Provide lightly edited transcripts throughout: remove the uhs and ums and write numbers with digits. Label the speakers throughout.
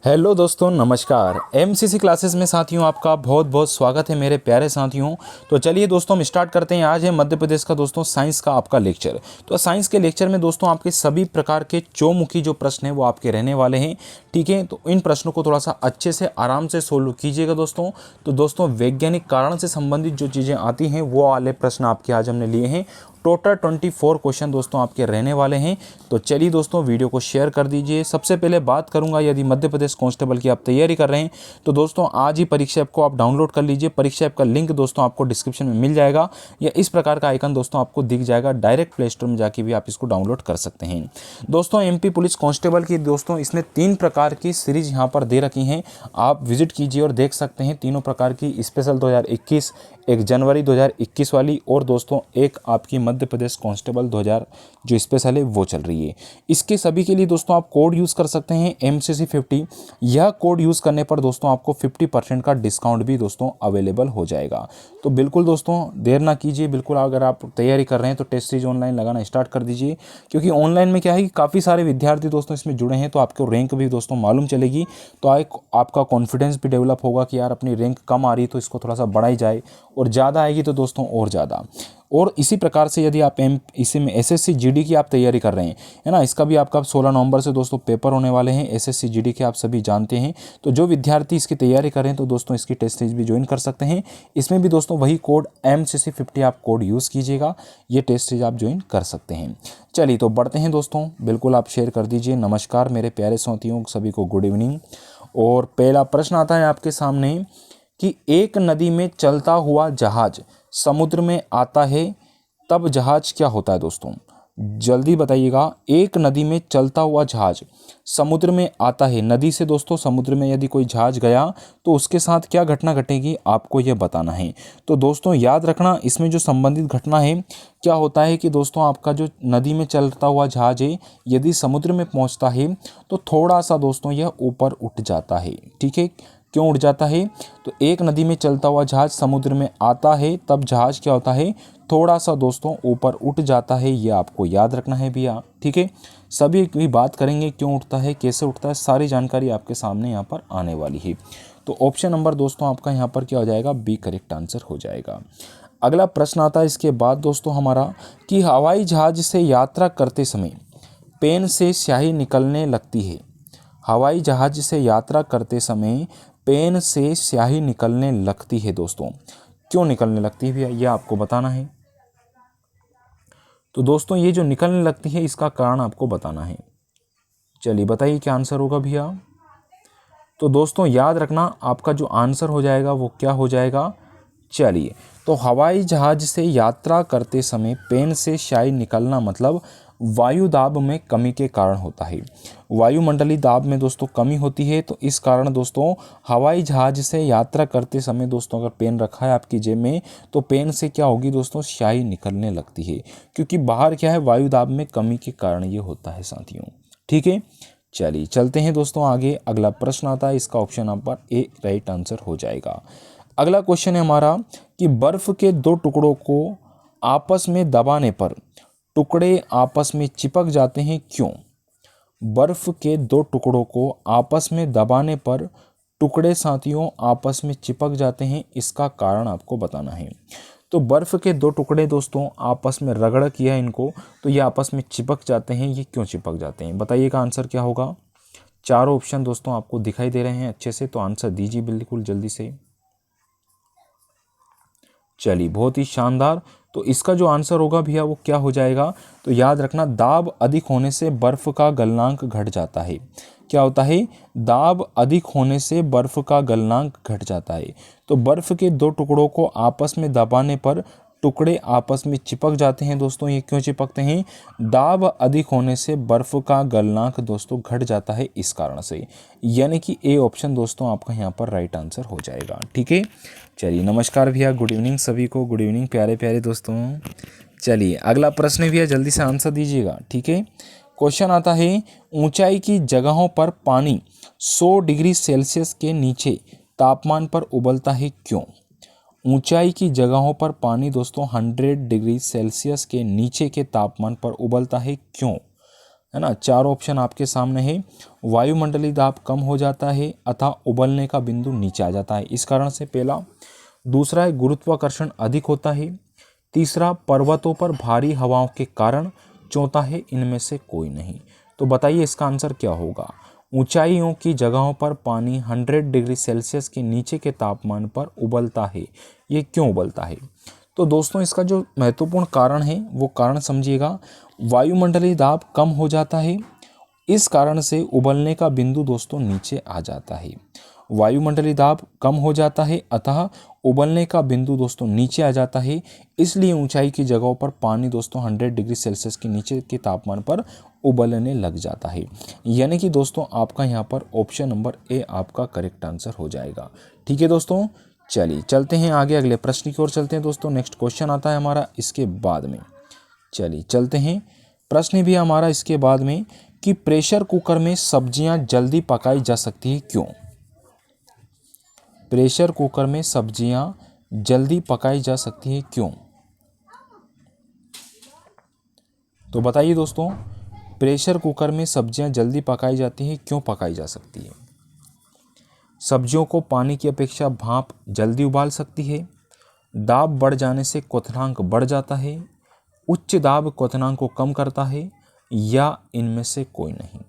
Speaker 1: Hello दोस्तों, नमस्कार। MCC classes में साथियों आपका बहुत बहुत स्वागत है मेरे प्यारे साथियों। तो चलिए दोस्तों हम स्टार्ट करते हैं। आज है मध्य प्रदेश का दोस्तों साइंस का आपका लेक्चर। तो साइंस के लेक्चर में दोस्तों आपके सभी प्रकार के चौमुखी जो प्रश्न हैं वो आपके रहने वाले हैं। ठीक है, तो इन प्रश्नों को थोड़ा सा अच्छे से आराम से सोल्व कीजिएगा दोस्तों। तो दोस्तों वैज्ञानिक कारण से संबंधित जो चीज़ें आती हैं वो वाले प्रश्न आपके आज हमने लिए हैं। टोटल 24 क्वेश्चन दोस्तों आपके रहने वाले हैं। तो चलिए दोस्तों वीडियो को शेयर कर दीजिए। सबसे पहले बात करूंगा, यदि मध्य प्रदेश कांस्टेबल की आप तैयारी कर रहे हैं तो दोस्तों आज ही परीक्षा ऐप को आप डाउनलोड कर लीजिए। परीक्षा ऐप का लिंक दोस्तों आपको डिस्क्रिप्शन में मिल जाएगा या इस प्रकार का आइकन दोस्तों आपको दिख जाएगा। डायरेक्ट प्ले स्टोर में जाके भी आप इसको डाउनलोड कर सकते हैं। दोस्तों एमपी पुलिस कांस्टेबल की दोस्तों इसने 3 प्रकार की सीरीज यहाँ पर दे रखी हैं। आप विजिट कीजिए और देख सकते हैं तीनों प्रकार की, स्पेशल 2021, एक जनवरी 2021 वाली और दोस्तों एक आपकी मध्य प्रदेश कांस्टेबल 2000 जो स्पेशल है वो चल रही है। इसके सभी के लिए दोस्तों आप कोड यूज़ कर सकते हैं MCC 50। यह कोड यूज़ करने पर दोस्तों आपको 50% का डिस्काउंट भी दोस्तों अवेलेबल हो जाएगा। तो बिल्कुल दोस्तों देर ना कीजिए। बिल्कुल अगर आप तैयारी कर रहे हैं तो टेस्ट सीरीज ऑनलाइन लगाना स्टार्ट कर दीजिए, क्योंकि ऑनलाइन में क्या है कि काफ़ी सारे विद्यार्थी दोस्तों इसमें जुड़े हैं। तो आपको रैंक भी दोस्तों मालूम चलेगी। तो आपका कॉन्फिडेंस भी डेवलप होगा कि यार अपनी रैंक कम आ रही है तो इसको थोड़ा सा बढ़ाई जाए, और ज़्यादा आएगी तो दोस्तों और ज़्यादा। और इसी प्रकार से यदि आप इसी में SSC GD की आप तैयारी कर रहे हैं, है ना, इसका भी आपका 16 नवंबर से दोस्तों पेपर होने वाले हैं। SSC GD के आप सभी जानते हैं। तो जो विद्यार्थी इसकी तैयारी कर रहे हैं तो दोस्तों इसकी टेस्ट सीरीज भी ज्वाइन कर सकते हैं। इसमें भी दोस्तों वही कोड MCC 50 आप कोड यूज़ कीजिएगा, ये टेस्ट सीरीज आप ज्वाइन कर सकते हैं। चलिए तो बढ़ते हैं दोस्तों, बिल्कुल आप शेयर कर दीजिए। नमस्कार मेरे प्यारे साथियों, सभी को गुड इवनिंग। और पहला प्रश्न आता है आपके सामने कि एक नदी में चलता हुआ जहाज समुद्र में आता है तब जहाज क्या होता है। दोस्तों जल्दी बताइएगा। एक नदी में चलता हुआ जहाज समुद्र में आता है, नदी से दोस्तों समुद्र में यदि कोई जहाज गया तो उसके साथ क्या घटना घटेगी आपको यह बताना है। तो दोस्तों याद रखना, इसमें जो संबंधित घटना है क्या होता है कि दोस्तों आपका जो नदी में चलता हुआ जहाज है यदि समुद्र में पहुंचता है तो थोड़ा सा दोस्तों यह ऊपर उठ जाता है। ठीक है, क्यों उड़ जाता है? तो एक नदी में चलता हुआ जहाज समुद्र में आता है तब जहाज क्या होता है, थोड़ा सा दोस्तों ऊपर उठ जाता है। ये आपको याद रखना है भैया। ठीक है, सभी की बात करेंगे क्यों उठता है, कैसे उठता है, सारी जानकारी आपके सामने यहाँ पर आने वाली है। तो ऑप्शन नंबर दोस्तों आपका यहाँ पर क्या हो जाएगा, बी करेक्ट आंसर हो जाएगा। अगला प्रश्न आता है इसके बाद दोस्तों हमारा कि हवाई जहाज से यात्रा करते समय पेन से स्याही निकलने लगती है। हवाई जहाज से यात्रा करते समय पेन से स्याही निकलने लगती है। दोस्तों क्यों निकलने लगती है भैया, ये आपको बताना है। तो दोस्तों ये जो निकलने लगती है इसका कारण आपको बताना है। चलिए बताइए क्या आंसर होगा भैया। तो दोस्तों याद रखना, आपका जो आंसर हो जाएगा वो क्या हो जाएगा। चलिए, तो हवाई जहाज से यात्रा करते समय पेन से स्याही निकलना मतलब वायु दाब में कमी के कारण होता है। वायुमंडलीय दाब में दोस्तों कमी होती है, तो इस कारण दोस्तों हवाई जहाज से यात्रा करते समय दोस्तों अगर पेन रखा है आपकी जेब में तो पेन से क्या होगी दोस्तों, स्याही निकलने लगती है, क्योंकि बाहर क्या है वायु दाब में कमी के कारण ये होता है साथियों। ठीक है, चलिए चलते हैं दोस्तों आगे। अगला प्रश्न आता है, इसका option number A right answer हो जाएगा। अगला क्वेश्चन है हमारा कि बर्फ के 2 टुकड़ों को आपस में दबाने पर टुकड़े आपस में चिपक जाते हैं, क्यों? बर्फ के 2 टुकड़ों को आपस में दबाने पर टुकड़े साथियों आपस में चिपक जाते हैं, इसका कारण आपको बताना है। तो बर्फ के 2 टुकड़े दोस्तों आपस में रगड़ किया इनको तो ये आपस में चिपक जाते हैं। ये क्यों चिपक जाते हैं बताइएगा, आंसर क्या होगा। चारों ऑप्शन दोस्तों आपको दिखाई दे रहे हैं अच्छे से, तो आंसर दीजिए बिल्कुल जल्दी से। चलिए बहुत ही शानदार। तो इसका जो आंसर होगा भैया वो क्या हो जाएगा, तो याद रखना दाब अधिक होने से बर्फ का गलनांक घट जाता है। क्या होता है, दाब अधिक होने से बर्फ का गलनांक घट जाता है। तो बर्फ के 2 टुकड़ों को आपस में दबाने पर टुकड़े आपस में चिपक जाते हैं। दोस्तों ये क्यों चिपकते हैं, दाब अधिक होने से बर्फ का गलनांक दोस्तों घट जाता है इस कारण से। यानी कि ए ऑप्शन दोस्तों आपका यहाँ पर राइट आंसर हो जाएगा। ठीक है, चलिए नमस्कार भैया, गुड इवनिंग सभी को, गुड इवनिंग प्यारे प्यारे दोस्तों। चलिए अगला प्रश्न भैया जल्दी से आंसर दीजिएगा। ठीक है, क्वेश्चन आता है ऊंचाई की जगहों पर पानी 100 डिग्री सेल्सियस के नीचे तापमान पर उबलता है, क्यों? ऊंचाई की जगहों पर पानी दोस्तों 100 डिग्री सेल्सियस के नीचे के तापमान पर उबलता है, क्यों? है ना। चार ऑप्शन आपके सामने है। वायुमंडलीय दाब कम हो जाता है अतः उबलने का बिंदु नीचे आ जाता है, इस कारण से पहला। दूसरा है गुरुत्वाकर्षण अधिक होता है। तीसरा पर्वतों पर भारी हवाओं के कारण। चौथा है इनमें से कोई नहीं। तो बताइए इसका आंसर क्या होगा। ऊंचाइयों की जगहों पर पानी 100 डिग्री सेल्सियस के नीचे के तापमान पर उबलता है। ये क्यों उबलता है? तो दोस्तों इसका जो महत्वपूर्ण कारण है वो कारण समझिएगा। वायुमंडलीय दाब कम हो जाता है, इस कारण से उबलने का बिंदु दोस्तों नीचे आ जाता है। वायुमंडलीय दाब कम हो जाता है अतः उबलने का बिंदु दोस्तों नीचे आ जाता है, इसलिए ऊंचाई की जगहों पर पानी दोस्तों 100 डिग्री सेल्सियस के नीचे के तापमान पर उबलने लग जाता है। यानी कि दोस्तों आपका यहाँ पर ऑप्शन नंबर ए आपका करेक्ट आंसर हो जाएगा। ठीक है दोस्तों, चलिए चलते हैं आगे अगले प्रश्न की ओर चलते हैं दोस्तों। नेक्स्ट क्वेश्चन आता है हमारा इसके बाद में। चलिए चलते हैं, प्रश्न भी हमारा इसके बाद में कि प्रेशर कुकर में सब्जियां जल्दी पकाई जा सकती है क्यों? प्रेशर कुकर में सब्जियां जल्दी पकाई जा सकती है क्यों? तो बताइए दोस्तों, प्रेशर कुकर में सब्जियां जल्दी पकाई जाती है, क्यों पकाई जा सकती है? सब्जियों को पानी की अपेक्षा भाप जल्दी उबाल सकती है। दाब बढ़ जाने से क्वथनांक बढ़ जाता है। उच्च दाब क्वथनांक को कम करता है, या इनमें से कोई नहीं।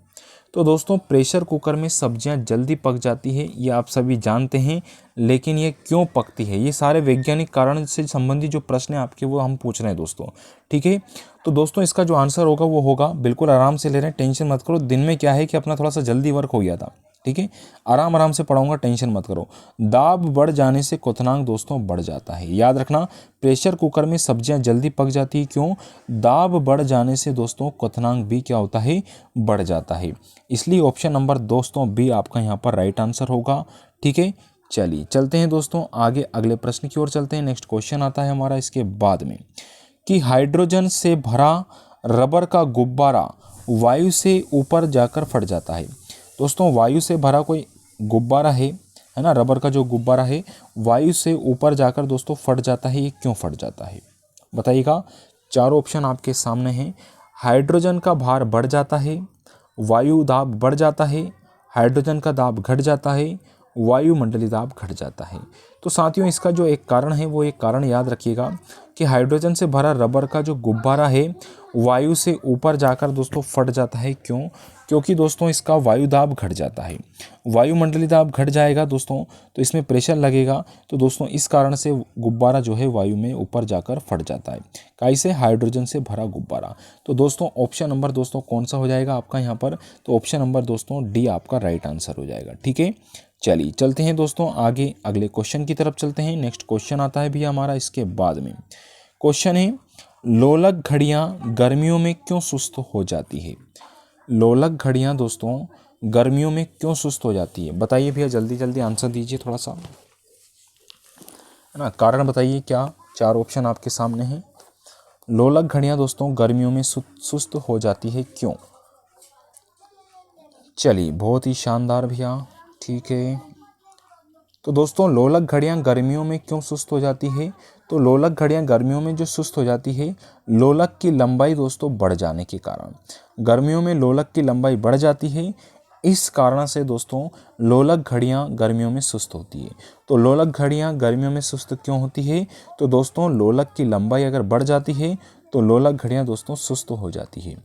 Speaker 1: तो दोस्तों प्रेशर कुकर में सब्जियां जल्दी पक जाती है, ये आप सभी जानते हैं, लेकिन ये क्यों पकती है, ये सारे वैज्ञानिक कारण से संबंधित जो प्रश्न है आपके वो हम पूछ रहे हैं दोस्तों। ठीक है, तो दोस्तों इसका जो आंसर होगा वो होगा, बिल्कुल आराम से ले रहे हैं, टेंशन मत करो। दिन में क्या है कि अपना थोड़ा सा जल्दी वर्क हो गया था। ठीक है, आराम आराम से पढ़ाऊंगा, टेंशन मत करो। दाब बढ़ जाने से क्वथनांक दोस्तों बढ़ जाता है। याद रखना, प्रेशर कुकर में सब्जियां जल्दी पक जाती है, क्यों? दाब बढ़ जाने से दोस्तों क्वथनांक भी क्या होता है, बढ़ जाता है। इसलिए ऑप्शन नंबर दोस्तों बी आपका यहाँ पर राइट आंसर होगा। ठीक है, चलिए चलते हैं दोस्तों आगे अगले प्रश्न की ओर चलते हैं। नेक्स्ट क्वेश्चन आता है हमारा इसके बाद में कि हाइड्रोजन से भरा रबर का गुब्बारा वायु से ऊपर जाकर फट जाता है। दोस्तों वायु से भरा कोई गुब्बारा है ना, रबर का जो गुब्बारा है वायु से ऊपर जाकर दोस्तों फट जाता है, ये क्यों फट जाता है बताइएगा। चारों ऑप्शन आपके सामने हैं। हाइड्रोजन का भार बढ़ जाता है, वायु दाब बढ़ जाता है, हाइड्रोजन का दाब घट जाता है, वायुमंडलीय दाब घट जाता है। तो साथियों इसका जो एक कारण है वो एक कारण याद रखिएगा कि हाइड्रोजन से भरा रबर का जो गुब्बारा है वायु से ऊपर जाकर दोस्तों फट जाता है, क्यों? क्योंकि दोस्तों इसका वायु दाब घट जाता है। वायुमंडलीय दाब घट जाएगा दोस्तों तो इसमें प्रेशर लगेगा, तो दोस्तों इस कारण से गुब्बारा जो है वायु में ऊपर जाकर फट जाता है। कैसे? हाइड्रोजन से भरा गुब्बारा। तो दोस्तों ऑप्शन नंबर दोस्तों कौन सा हो जाएगा आपका यहाँ पर? तो ऑप्शन नंबर दोस्तों डी आपका राइट आंसर हो जाएगा। ठीक है, चलिए चलते हैं दोस्तों आगे अगले क्वेश्चन की तरफ चलते हैं। नेक्स्ट क्वेश्चन आता है भी हमारा इसके बाद में। क्वेश्चन है, लोलक घड़ियां गर्मियों में क्यों सुस्त हो जाती है? लोलक घड़ियां दोस्तों गर्मियों में क्यों सुस्त हो जाती है? बताइए भैया, जल्दी जल्दी आंसर दीजिए थोड़ा सा, है ना, कारण बताइए क्या। चार ऑप्शन आपके सामने हैं। लोलक घड़ियां दोस्तों गर्मियों में सुस्त हो जाती है, क्यों? चलिए बहुत ही शानदार भैया, ठीक है। तो दोस्तों लोलक घड़ियां गर्मियों में क्यों सुस्त हो जाती है? तो लोलक घड़ियां गर्मियों में जो सुस्त हो जाती है, लोलक की लंबाई दोस्तों बढ़ जाने के कारण। गर्मियों में लोलक की लंबाई बढ़ जाती है, इस कारण से दोस्तों लोलक घड़ियां गर्मियों में सुस्त होती है। तो लोलक घड़ियां गर्मियों में सुस्त क्यों होती है? तो दोस्तों लोलक की लंबाई अगर बढ़ जाती है तो लोलक घड़ियां दोस्तों सुस्त हो जाती है।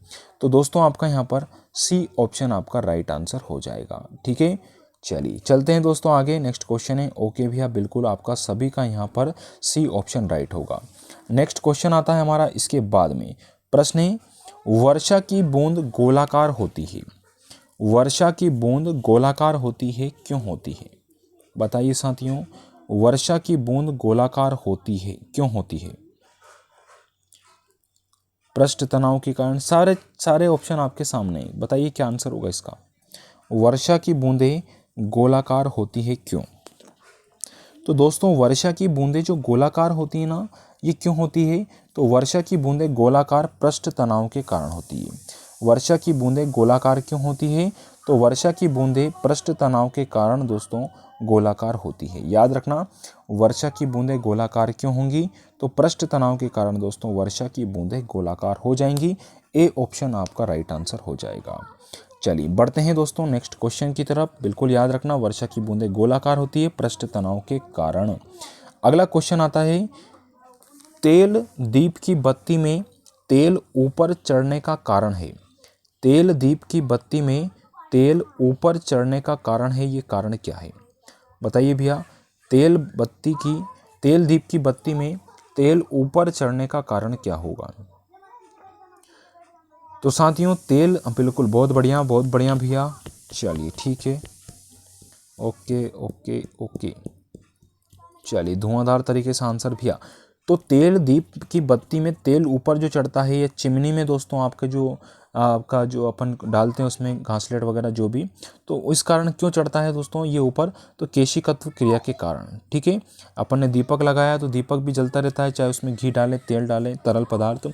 Speaker 1: तो दोस्तों आपका यहाँ पर सी ऑप्शन आपका राइट आंसर हो जाएगा। ठीक है, चलिए चलते हैं दोस्तों आगे। नेक्स्ट क्वेश्चन है, ओके भैया बिल्कुल आपका सभी का यहाँ पर सी ऑप्शन राइट होगा। नेक्स्ट क्वेश्चन आता है हमारा इसके बाद में। प्रश्न है, वर्षा की बूंद गोलाकार होती है। वर्षा की बूंद गोलाकार होती है, क्यों होती है? बताइए साथियों, वर्षा की बूंद गोलाकार होती है, क्यों होती है? पृष्ठ तनाव के कारण। सारे ऑप्शन आपके सामने हैं, बताइए क्या आंसर होगा इसका। वर्षा की बूंदें गोलाकार होती है, क्यों? तो दोस्तों वर्षा की बूंदें जो गोलाकार होती है ना, ये क्यों होती है? तो वर्षा की बूंदें गोलाकार पृष्ठ तनाव के कारण होती है। वर्षा की बूंदें गोलाकार क्यों होती है? तो वर्षा की बूंदें पृष्ठ तनाव के कारण दोस्तों गोलाकार होती है। याद रखना, वर्षा की बूंदें गोलाकार क्यों होंगी? तो पृष्ठ तनाव के कारण दोस्तों वर्षा की बूंदें गोलाकार हो जाएंगी, ए ऑप्शन आपका राइट आंसर हो जाएगा। चलिए बढ़ते हैं दोस्तों नेक्स्ट क्वेश्चन की तरफ। बिल्कुल याद रखना, वर्षा की बूंदें गोलाकार होती है पृष्ठ तनाव के कारण। अगला क्वेश्चन आता है, तेल दीप की बत्ती में तेल ऊपर चढ़ने का कारण है। तेल दीप की बत्ती में तेल ऊपर चढ़ने का कारण है, ये कारण क्या है बताइए भैया। तेल दीप की बत्ती में तेल ऊपर चढ़ने का कारण क्या होगा। तो साथियों तेल, बिल्कुल बहुत बढ़िया भैया। चलिए ठीक है, ओके ओके ओके। चलिए धुआंधार तरीके से आंसर भैया। तो तेल दीप की बत्ती में तेल ऊपर जो चढ़ता है, ये चिमनी में दोस्तों आपका जो अपन डालते हैं उसमें घासलेट वगैरह जो भी, तो इस कारण क्यों चढ़ता है दोस्तों ये ऊपर, तो केशिकत्व क्रिया के कारण। ठीक है, अपन ने दीपक लगाया तो दीपक भी जलता रहता है, चाहे उसमें घी डालें तेल डालें तरल पदार्थ,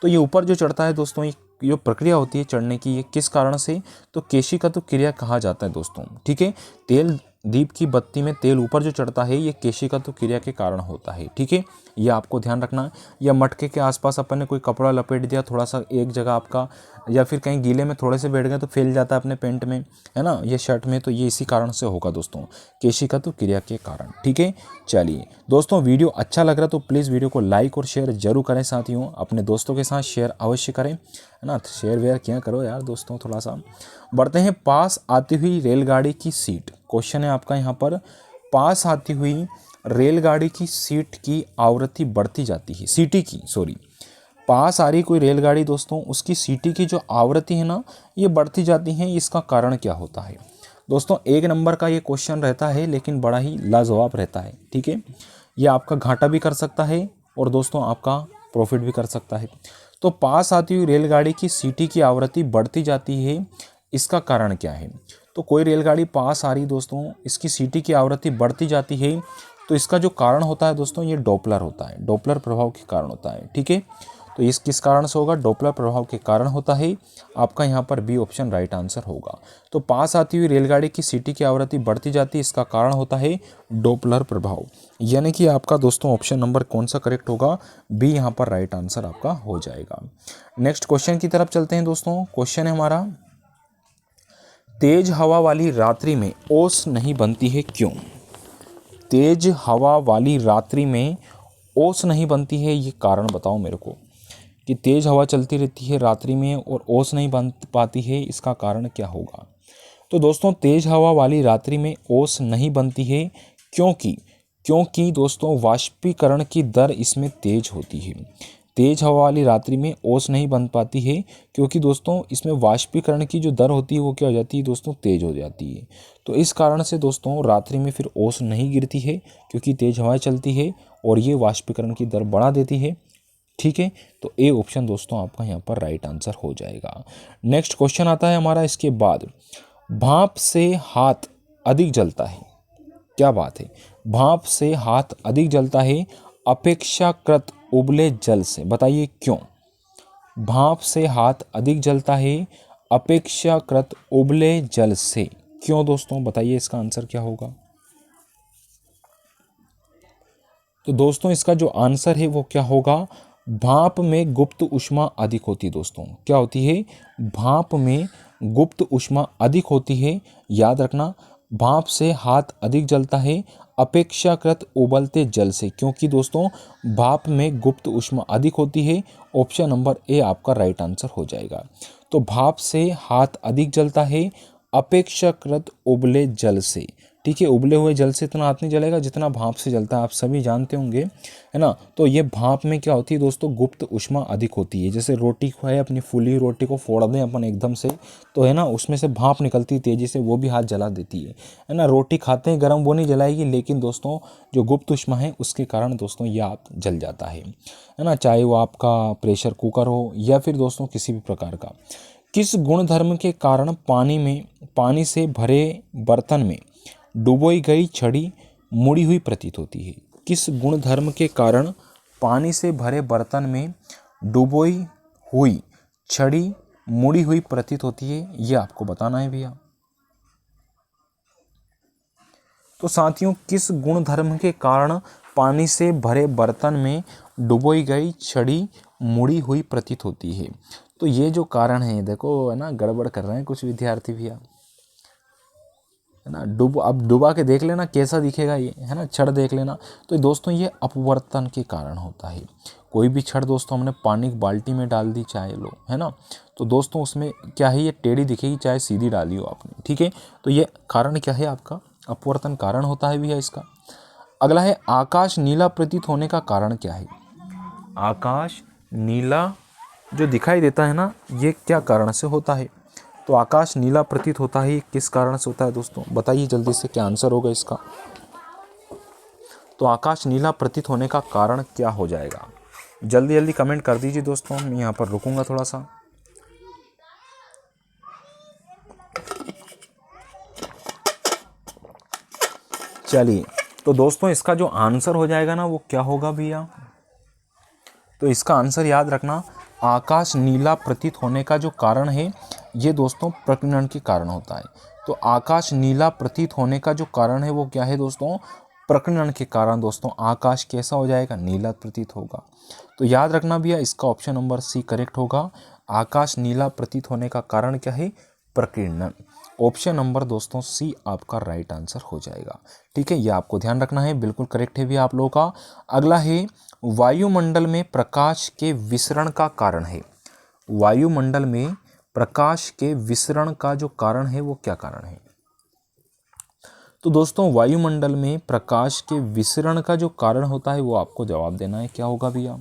Speaker 1: तो ये ऊपर जो चढ़ता है दोस्तों, ये जो प्रक्रिया होती है चढ़ने की, ये किस कारण से, तो केशिकत्व क्रिया कहा जाता है दोस्तों। ठीक है, तेल दीप की बत्ती में तेल ऊपर जो चढ़ता है, ये केशिकत्व क्रिया के कारण होता है। ठीक है, ये आपको ध्यान रखना है। या मटके के आसपास अपन ने कोई कपड़ा लपेट दिया थोड़ा सा एक जगह आपका, या फिर कहीं गीले में थोड़े से बैठ गए तो फैल जाता है अपने पेंट में, है ना, ये शर्ट में, तो ये इसी कारण से होगा दोस्तों, केशिकत्व क्रिया के कारण। ठीक है, चलिए दोस्तों वीडियो अच्छा लग रहा तो प्लीज़ वीडियो को लाइक और शेयर जरूर करें साथियों, अपने दोस्तों के साथ शेयर अवश्य करें, है ना, शेयर वेयर क्या करो यार दोस्तों थोड़ा सा। बढ़ते हैं, पास आती हुई रेलगाड़ी की सीट, क्वेश्चन है आपका यहाँ पर, पास आती हुई रेलगाड़ी की सीट की आवृत्ति बढ़ती जाती है, सीटी की सॉरी, पास आ रही कोई रेलगाड़ी दोस्तों, उसकी सीटी की जो आवृत्ति है ना, ये बढ़ती जाती है, इसका कारण क्या होता है दोस्तों। एक नंबर का ये क्वेश्चन रहता है, लेकिन बड़ा ही लाजवाब रहता है। ठीक है, ये आपका घाटा भी कर सकता है और दोस्तों आपका प्रॉफिट भी कर सकता है। तो पास आती हुई रेलगाड़ी की सीटी की आवृत्ति बढ़ती जाती है, इसका कारण क्या है। तो कोई रेलगाड़ी पास आ रही दोस्तों, इसकी सीटी की आवृत्ति बढ़ती जाती है, तो इसका जो कारण होता है दोस्तों, ये डॉपलर होता है, डॉपलर प्रभाव के कारण होता है। ठीक है, तो इस किस कारण से होगा, डॉपलर प्रभाव के कारण होता है। आपका यहाँ पर बी ऑप्शन राइट आंसर होगा। तो पास आती हुई रेलगाड़ी की सीटी की आवृत्ति बढ़ती जाती है, इसका कारण होता है डॉपलर प्रभाव, यानी कि आपका दोस्तों ऑप्शन नंबर कौन सा करेक्ट होगा, बी यहाँ पर राइट आंसर आपका हो जाएगा। नेक्स्ट क्वेश्चन की तरफ चलते हैं दोस्तों। क्वेश्चन है हमारा, तेज हवा वाली रात्रि में ओस नहीं बनती है, क्यों। तेज हवा वाली रात्रि में ओस नहीं बनती है, ये कारण बताओ मेरे को, कि तेज हवा चलती रहती है रात्रि में और ओस नहीं बन पाती है, इसका कारण क्या होगा। तो दोस्तों तेज हवा वाली रात्रि में ओस नहीं बनती है, क्योंकि दोस्तों वाष्पीकरण की दर इसमें तेज होती है। तेज हवा वाली रात्रि में ओस नहीं बन पाती है, क्योंकि दोस्तों इसमें वाष्पीकरण की जो दर होती है वो क्या हो जाती है दोस्तों, तेज हो जाती है। तो इस कारण से दोस्तों रात्रि में फिर ओस नहीं गिरती है, क्योंकि तेज हवाएं चलती है और ये वाष्पीकरण की दर बढ़ा देती है। ठीक है, तो ए ऑप्शन दोस्तों आपका यहाँ पर राइट आंसर हो जाएगा। नेक्स्ट क्वेश्चन आता है हमारा इसके बाद, भाप से हाथ अधिक जलता है, क्या बात है, भाप से हाथ अधिक जलता है अपेक्षाकृत उबले जल से, बताइए क्यों। भाप से हाथ अधिक जलता है अपेक्षाकृत उबले जल से, क्यों दोस्तों बताइए, इसका आंसर क्या होगा। तो दोस्तों इसका जो आंसर है वो क्या होगा, भाप में गुप्त ऊष्मा अधिक होती है दोस्तों, क्या होती है, भाप में गुप्त ऊष्मा अधिक होती है। याद रखना, भाप से हाथ अधिक जलता है अपेक्षाकृत उबलते जल से, क्योंकि दोस्तों भाप में गुप्त ऊष्मा अधिक होती है। ऑप्शन नंबर ए आपका राइट आंसर हो जाएगा। तो भाप से हाथ अधिक जलता है अपेक्षाकृत उबले जल से। ठीक है, उबले हुए जल से इतना हाथ नहीं जलेगा जितना भाप से जलता है, आप सभी जानते होंगे, है ना। तो ये भाप में क्या होती है दोस्तों, गुप्त ऊष्मा अधिक होती है। जैसे रोटी को है, अपनी फूली रोटी को फोड़ दें अपन एकदम से, तो है ना उसमें से भाप निकलती है तेजी से, वो भी हाथ जला देती है ना। रोटी खाते हैं गर्म, वो नहीं जलाएगी, लेकिन दोस्तों जो गुप्त ऊष्मा है उसके कारण दोस्तों ये हाथ जल जाता है ना। चाहे वो आपका प्रेशर कुकर हो या फिर दोस्तों किसी भी प्रकार का। किस गुणधर्म के कारण पानी से भरे बर्तन में डुबोई गई छड़ी मुड़ी हुई प्रतीत होती है। किस गुणधर्म के कारण पानी से भरे बर्तन में डुबोई हुई छड़ी मुड़ी हुई प्रतीत होती है, ये आपको बताना है भैया। तो साथियों किस गुणधर्म के कारण पानी से भरे बर्तन में डुबोई गई छड़ी मुड़ी हुई प्रतीत होती है। तो ये जो कारण है, देखो है ना, गड़बड़ कर रहे हैं कुछ विद्यार्थी भैया, है ना। अब डुबा के देख लेना कैसा दिखेगा ये, है ना, छड़ देख लेना। तो दोस्तों ये अपवर्तन के कारण होता है। कोई भी छड़ दोस्तों हमने पानी की बाल्टी में डाल दी, चाहे लो, है ना, तो दोस्तों उसमें क्या है, ये टेढ़ी दिखेगी चाहे सीधी डाली हो आपने, ठीक है। तो ये कारण क्या है आपका, अपवर्तन कारण होता है भैया इसका। अगला है आकाश नीला प्रतीत होने का कारण क्या है। आकाश नीला जो दिखाई देता है ना, ये क्या कारण से होता है। तो आकाश नीला प्रतीत होता है, किस कारण से होता है दोस्तों, बताइए जल्दी से, क्या आंसर होगा इसका। तो आकाश नीला प्रतीत होने का कारण क्या हो जाएगा, जल्दी जल्दी कमेंट कर दीजिए दोस्तों। मैं यहाँ पर रुकूंगा थोड़ा सा। चलिए, तो दोस्तों इसका जो आंसर हो जाएगा ना, वो क्या होगा भैया। तो इसका आंसर याद रखना, आकाश नीला प्रतीत होने का जो कारण है, ये दोस्तों प्रकीर्णन के कारण होता है। तो आकाश नीला प्रतीत होने का जो कारण है वो क्या है दोस्तों, प्रकीर्णन के कारण दोस्तों आकाश कैसा हो जाएगा, नीला प्रतीत होगा। तो याद रखना भैया, इसका ऑप्शन नंबर सी करेक्ट होगा। आकाश नीला प्रतीत होने का कारण क्या है, प्रकीर्णन। ऑप्शन नंबर दोस्तों सी आपका राइट आंसर हो जाएगा, ठीक है। ये आपको ध्यान रखना है, बिल्कुल करेक्ट है भी आप लोगों का। अगला है वायुमंडल में प्रकाश के विसरण का कारण है। वायुमंडल में प्रकाश के विसरण का जो कारण है वो क्या कारण है। तो दोस्तों वायुमंडल में प्रकाश के विसरण का जो कारण होता है वो आपको जवाब देना है, क्या होगा भैया।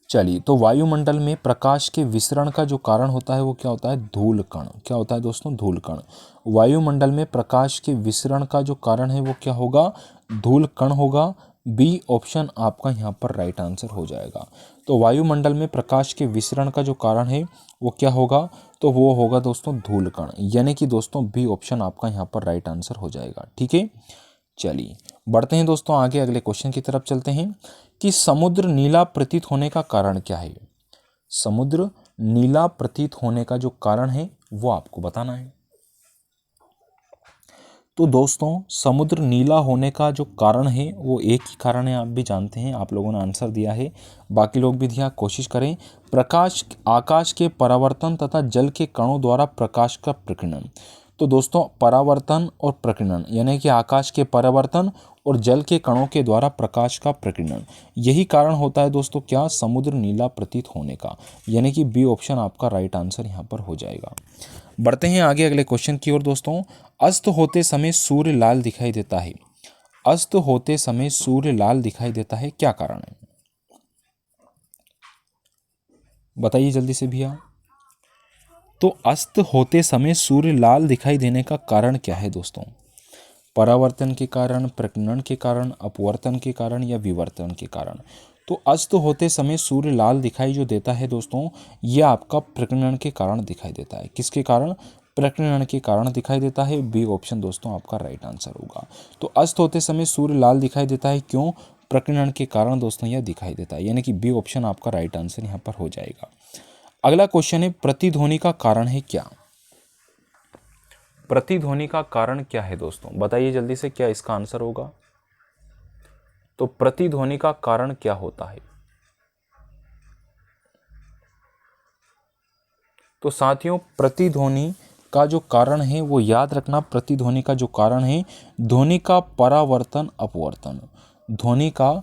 Speaker 1: चलिए, तो वायुमंडल में प्रकाश के विसरण का जो कारण होता है वो क्या होता है, धूल कण। क्या होता है दोस्तों, धूल कण। वायुमंडल में प्रकाश के विसरण का जो कारण है वो क्या होगा, धूल कण होगा। बी ऑप्शन आपका यहाँ पर राइट आंसर हो जाएगा। तो वायुमंडल में प्रकाश के विसरण का जो कारण है वो क्या होगा, तो वो होगा दोस्तों धूल कण, यानी कि दोस्तों बी ऑप्शन आपका यहाँ पर राइट आंसर हो जाएगा, ठीक है। चलिए बढ़ते हैं दोस्तों आगे, अगले क्वेश्चन की तरफ चलते हैं कि समुद्र नीला प्रतीत होने का कारण क्या है। समुद्र नीला प्रतीत होने का जो कारण है वो आपको बताना है। तो दोस्तों समुद्र नीला होने का जो कारण है वो एक ही कारण है, आप भी जानते हैं, आप लोगों ने आंसर दिया है, बाकी लोग भी दिया, कोशिश करें। प्रकाश, आकाश के परावर्तन तथा जल के कणों द्वारा प्रकाश का प्रकीर्णन। तो दोस्तों परावर्तन और प्रकीर्णन, यानी कि आकाश के परावर्तन और जल के कणों के द्वारा प्रकाश का प्रकीर्णन, यही कारण होता है दोस्तों क्या, समुद्र नीला प्रतीत होने का, यानी कि बी ऑप्शन आपका राइट आंसर यहाँ पर हो जाएगा। बढ़ते हैं आगे अगले क्वेश्चन की ओर दोस्तों। अस्त होते समय सूर्य लाल दिखाई देता है। अस्त होते समय सूर्य लाल दिखाई देता है, क्या कारण है, बताइए जल्दी से भैया। तो अस्त होते समय सूर्य लाल दिखाई देने का कारण क्या है दोस्तों, परावर्तन के कारण, प्रकीर्णन के कारण, अपवर्तन के कारण या विवर्तन के कारण। तो अस्त होते समय सूर्य लाल दिखाई जो देता है दोस्तों, यह आपका प्रकीर्णन के कारण दिखाई देता है। किसके कारण, प्रकीर्णन के कारण दिखाई देता है। बी ऑप्शन दोस्तों आपका राइट आंसर होगा। तो अस्त होते समय सूर्य लाल दिखाई देता है, क्यों, प्रकीर्णन के कारण दोस्तों यह दिखाई देता है, यानी कि बी ऑप्शन आपका राइट आंसर यहाँ पर हो जाएगा। अगला क्वेश्चन है प्रतिध्वनि का कारण है क्या। प्रतिध्वनि का कारण क्या है दोस्तों, बताइए जल्दी से, क्या इसका आंसर होगा। तो प्रतिध्वनि का कारण क्या होता है। तो साथियों प्रतिध्वनि का जो कारण है वो याद रखना, प्रतिध्वनि का जो कारण है ध्वनि का परावर्तन अपवर्तन। ध्वनि का,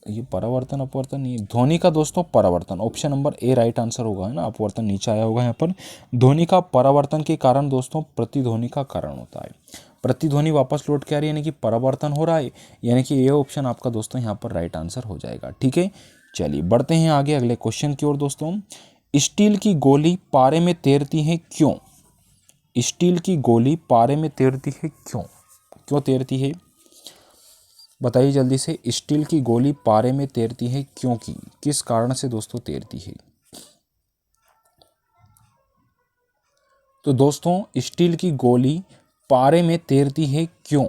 Speaker 1: ये परावर्तन अपवर्तन नहीं, ध्वनि का दोस्तों परावर्तन, option number A right answer होगा, है ना, अपवर्तन नीचे आया होगा यहाँ पर। ध्वनि का परावर्तन के कारण दोस्तों प्रतिध्वनि का कारण होता है। प्रतिध्वनि वापस लौट के आ रही है, यानी कि परावर्तन हो रहा है, यानी कि ये ऑप्शन आपका दोस्तों यहाँ पर राइट आंसर हो जाएगा, ठीक है। चलिए बढ़ते हैं आगे अगले क्वेश्चन की ओर दोस्तों। स्टील की गोली पारे में तैरती है क्यों। स्टील की गोली पारे में तैरती है क्यों, क्यों तैरती है, बताइए जल्दी से। स्टील की गोली पारे में तैरती है क्योंकि, किस कारण से दोस्तों तैरती है। तो दोस्तों स्टील की गोली पारे में तैरती है क्यों,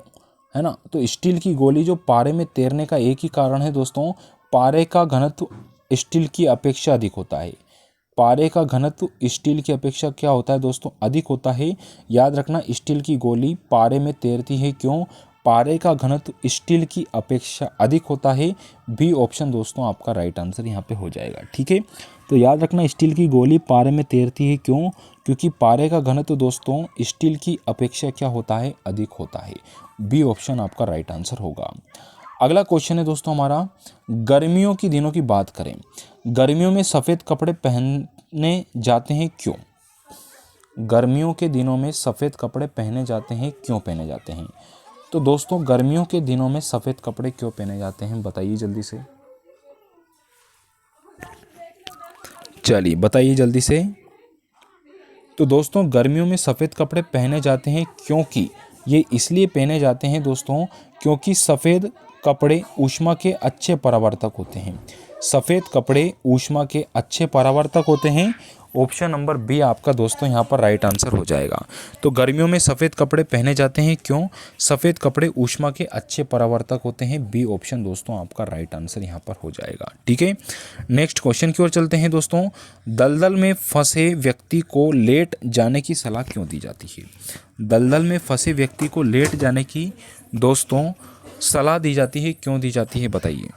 Speaker 1: है ना। तो स्टील की गोली जो पारे में तैरने का एक ही कारण है दोस्तों, पारे का घनत्व स्टील की अपेक्षा अधिक होता है। पारे का घनत्व स्टील की अपेक्षा क्या होता है दोस्तों, अधिक होता है। याद रखना, स्टील की गोली पारे में तैरती है क्यों, पारे का घनत्व स्टील की अपेक्षा अधिक होता है। बी ऑप्शन दोस्तों आपका राइट आंसर यहाँ पे हो जाएगा। ठीक है, तो याद रखना स्टील की गोली पारे में तैरती है, क्यों? क्योंकि पारे का घनत्व दोस्तों स्टील की अपेक्षा क्या होता है? अधिक होता है। बी ऑप्शन आपका राइट आंसर होगा। अगला क्वेश्चन है दोस्तों हमारा, गर्मियों के दिनों की बात करें, गर्मियों में सफ़ेद कपड़े पहने जाते हैं क्यों? गर्मियों के दिनों में सफ़ेद कपड़े पहने जाते हैं, क्यों पहने जाते हैं? तो दोस्तों गर्मियों के दिनों में सफ़ेद कपड़े क्यों पहने जाते हैं, बताइए जल्दी से। चलिए बताइए जल्दी से। तो दोस्तों गर्मियों में सफ़ेद कपड़े पहने जाते हैं क्योंकि ये इसलिए पहने जाते हैं दोस्तों, क्योंकि सफ़ेद कपड़े ऊष्मा के अच्छे परावर्तक होते हैं। सफ़ेद कपड़े ऊष्मा के अच्छे परावर्तक होते हैं। ऑप्शन नंबर बी आपका दोस्तों यहाँ पर राइट आंसर हो जाएगा। तो गर्मियों में सफ़ेद कपड़े पहने जाते हैं क्यों? सफ़ेद कपड़े ऊष्मा के अच्छे परावर्तक होते हैं। बी ऑप्शन दोस्तों आपका राइट आंसर यहाँ पर हो जाएगा। ठीक है, नेक्स्ट क्वेश्चन की ओर चलते हैं दोस्तों। दलदल में फंसे व्यक्ति को लेट जाने की सलाह क्यों दी जाती है? दलदल में फंसे व्यक्ति को लेट जाने की दोस्तों सलाह दी जाती है, क्यों दी जाती है बताइए।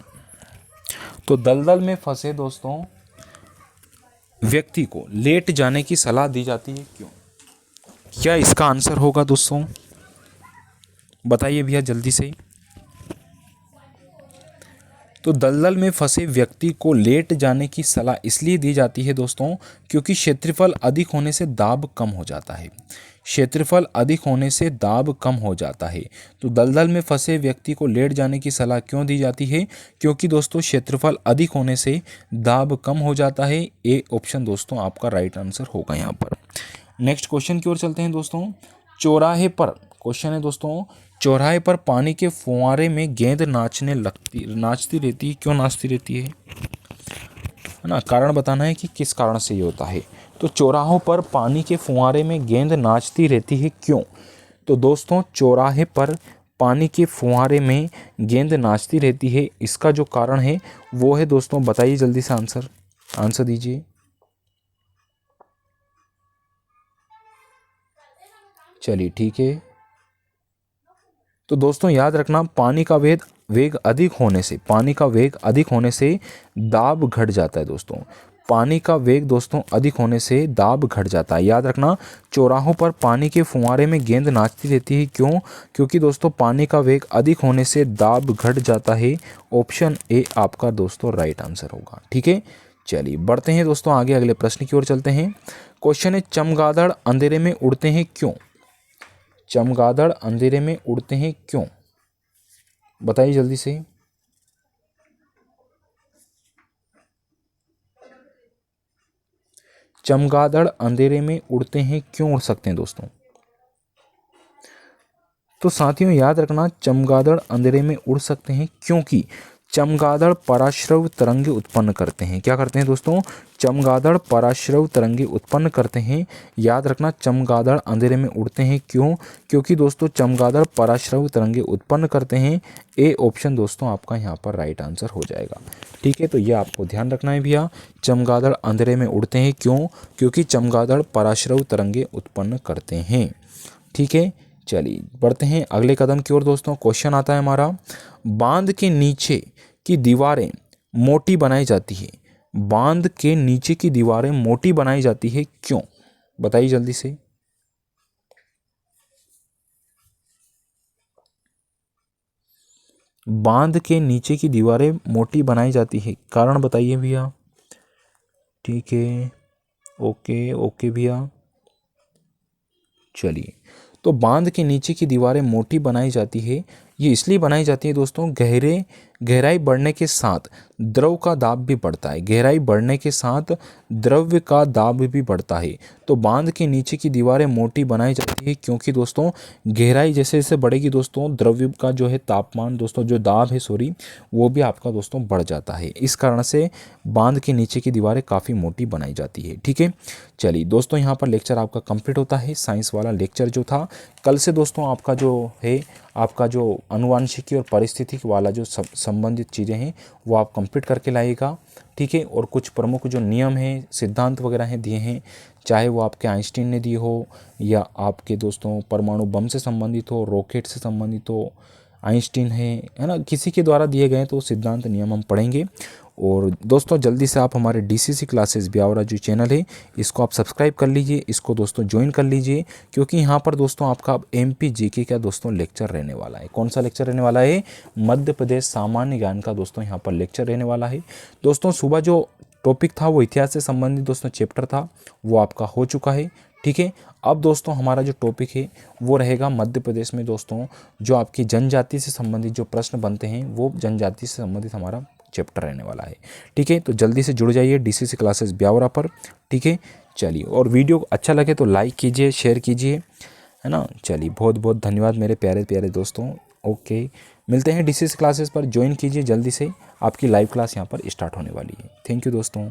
Speaker 1: तो दलदल में फंसे दोस्तों व्यक्ति को लेट जाने की सलाह दी जाती है क्यों? क्या इसका आंसर होगा दोस्तों? बताइए भैया जल्दी से। तो दलदल में फंसे व्यक्ति को लेट जाने की सलाह इसलिए दी जाती है दोस्तों, क्योंकि क्षेत्रफल अधिक होने से दाब कम हो जाता है। क्षेत्रफल अधिक होने से दाब कम हो जाता है। तो दलदल में फंसे व्यक्ति को लेट जाने की सलाह क्यों दी जाती है? क्योंकि दोस्तों क्षेत्रफल अधिक होने से दाब कम हो जाता है। ए ऑप्शन दोस्तों आपका राइट आंसर होगा यहाँ पर। नेक्स्ट क्वेश्चन की ओर चलते हैं दोस्तों। चौराहे पर क्वेश्चन है दोस्तों, चौराहे पर पानी के फुहारे में गेंद नाचती रहती है, क्यों नाचती रहती है ना? कारण बताना है कि किस कारण से ये होता है। तो चौराहों पर पानी के फुहारे में गेंद नाचती रहती है क्यों? तो दोस्तों चौराहे पर पानी के फुहारे में गेंद नाचती रहती है, इसका जो कारण है वो है दोस्तों, बताइए जल्दी से आंसर दीजिए। चलिए ठीक है, तो दोस्तों याद रखना पानी का वेग अधिक होने से दाब घट जाता है दोस्तों। पानी का वेग दोस्तों अधिक होने से दाब घट जाता है। याद रखना चौराहों पर पानी के फुहारे में गेंद नाचती रहती है क्यों? क्योंकि दोस्तों पानी का वेग अधिक होने से दाब घट जाता है। ऑप्शन ए आपका दोस्तों राइट आंसर होगा। ठीक है, चलिए बढ़ते हैं दोस्तों आगे, अगले प्रश्न की ओर चलते हैं। क्वेश्चन है, चमगादड़ अंधेरे में उड़ते हैं क्यों? चमगादड़ अंधेरे में उड़ते हैं क्यों? बताइए जल्दी से। चमगादड़ अंधेरे में उड़ते हैं क्यों उड़ सकते हैं दोस्तों? तो साथियों याद रखना चमगादड़ अंधेरे में उड़ सकते हैं क्योंकि चमगादड़ पराश्रव तरंगे उत्पन्न करते हैं। क्या करते हैं दोस्तों? चमगादड़ पराश्रव तरंगे उत्पन्न करते हैं। याद रखना चमगादड़ अंधेरे में उड़ते हैं क्यों? क्योंकि दोस्तों चमगादड़ पराश्रव तरंगे उत्पन्न करते हैं। ए ऑप्शन दोस्तों आपका यहाँ पर राइट आंसर हो जाएगा। ठीक है, तो ये आपको ध्यान रखना है भैया, चमगादड़ अंधेरे में उड़ते हैं क्यों? क्योंकि चमगादड़ पराश्रव तरंगे उत्पन्न करते हैं। ठीक है, चलिए बढ़ते हैं अगले कदम की ओर दोस्तों। क्वेश्चन आता है हमारा, बांध के नीचे की दीवारें मोटी बनाई जाती है। बांध के नीचे की दीवारें मोटी बनाई जाती है क्यों? बताइए जल्दी से। बांध के नीचे की दीवारें मोटी बनाई जाती है, कारण बताइए भैया। ठीक है, ओके भैया। चलिए, तो बांध के नीचे की दीवारें मोटी बनाई जाती है, ये इसलिए बनाई जाती है दोस्तों, गहराई बढ़ने के साथ द्रव का दाब भी बढ़ता है। गहराई बढ़ने के साथ द्रव्य का दाब भी बढ़ता है। तो बांध के नीचे की दीवारें मोटी बनाई जाती है क्योंकि दोस्तों गहराई जैसे जैसे बढ़ेगी दोस्तों, द्रव्य का जो है तापमान दोस्तों, जो दाब है वो भी आपका दोस्तों बढ़ जाता है। इस कारण से बांध के नीचे की दीवारें काफ़ी मोटी बनाई जाती है। ठीक है, चलिए दोस्तों यहाँ पर लेक्चर आपका कंप्लीट होता है। साइंस वाला लेक्चर जो था, कल से दोस्तों आपका जो है आपका जो अनुवांशिकी और पारिस्थितिकी वाला जो संबंधित चीज़ें हैं वो आप कंप्लीट करके लाइएगा। ठीक है। और कुछ प्रमुख जो नियम हैं, सिद्धांत वगैरह हैं दिए हैं, चाहे वो आपके आइंस्टीन ने दिए हो या आपके दोस्तों परमाणु बम से संबंधित हो, रॉकेट से संबंधित हो, आइंस्टीन है ना, किसी के द्वारा दिए गए तो सिद्धांत नियम हम पढ़ेंगे। और दोस्तों जल्दी से आप हमारे DCC क्लासेस ब्यावरा जो चैनल है इसको आप सब्सक्राइब कर लीजिए, इसको दोस्तों ज्वाइन कर लीजिए, क्योंकि यहाँ पर दोस्तों आपका MP GK का दोस्तों लेक्चर रहने वाला है। कौन सा लेक्चर रहने वाला है? मध्य प्रदेश सामान्य ज्ञान का दोस्तों यहाँ पर लेक्चर रहने वाला है। दोस्तों सुबह जो टॉपिक था वो इतिहास से संबंधित दोस्तों चैप्टर था, वो आपका हो चुका है, ठीक है। अब दोस्तों हमारा जो टॉपिक है वो रहेगा मध्य प्रदेश में दोस्तों जो आपकी जनजाति से संबंधित जो प्रश्न बनते हैं, वो जनजाति से संबंधित हमारा चैप्टर रहने वाला है, ठीक है। तो जल्दी से जुड़ जाइए DCC क्लासेस ब्यावरा पर, ठीक है। चलिए, और वीडियो अच्छा लगे तो लाइक कीजिए, शेयर कीजिए, है ना। चलिए, बहुत बहुत धन्यवाद मेरे प्यारे प्यारे दोस्तों। ओके, मिलते हैं DCC क्लासेस पर, ज्वाइन कीजिए जल्दी से, आपकी लाइव क्लास यहाँ पर स्टार्ट होने वाली है। थैंक यू दोस्तों।